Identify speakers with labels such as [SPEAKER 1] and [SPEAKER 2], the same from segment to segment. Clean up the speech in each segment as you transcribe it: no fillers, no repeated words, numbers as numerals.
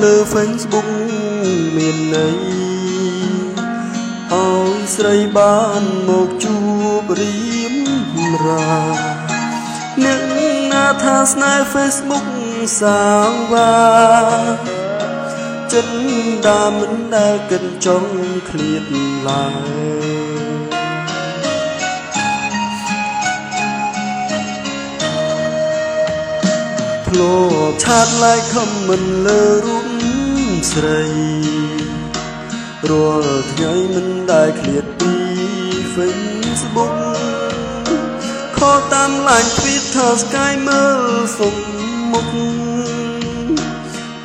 [SPEAKER 1] លើ Facebook មានន័យឲ្យស្រីបានមកជួបរៀមរាអ្នកណាថាស្នេហ៍ Facebook សាងវ៉ាចិត្តដាមិនដែលគិតចង់ឃ្លាតឡើយធ្លាប់ឆាត like comment លើរូបស្រីរាល់ថ្ងៃមិនដែលឃ្លាតពី Facebook ខលតាម line Twitter ស្កាយមើលសុំមុខ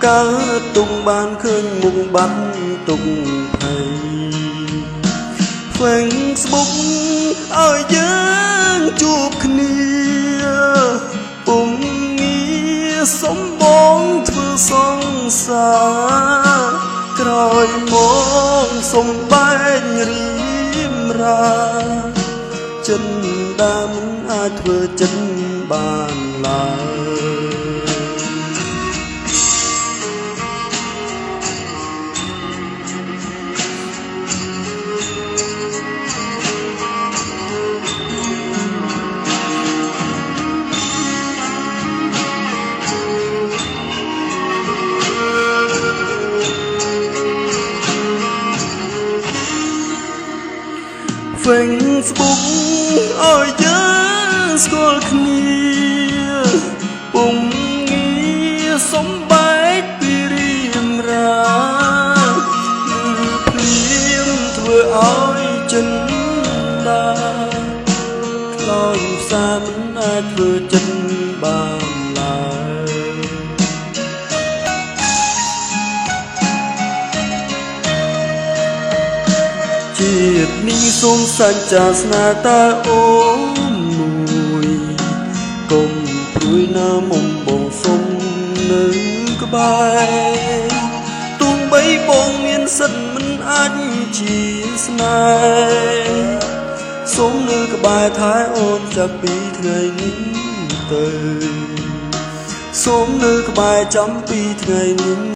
[SPEAKER 1] កើតទុំបានឃើញមុខបាត់ទុកភ័យ Facebook ឲ្យយើងជួបគ្នាពុំងារសុំបងធ្វើសង្សារក្រោយមកសុំបែករៀមរាចិនដាមិនអាចធ្វើចិនបានឡើយFacebook ឲ្យយើងស្គាល់គ្នាពុំងារសុំបែកពីរៀមរាគឺភ្លាមធ្វើឲ្យចិនដាខ្លោចផ្សាមិនអាចធ្វើចិនបានឡើយជាតិនេះសូមសច្ចាស្នាតាអូនមួយ កុំព្រួយណាមុំបងសុំនៅក្បែរទោះបីបងមានសិទ្ធមិនអាចជាស្នេហ៍សុំនៅក្បែរថែអូនចាប់ពីថ្ងៃនេះទៅសុំនៅក្បែរចាំពីថ្ងៃនេះ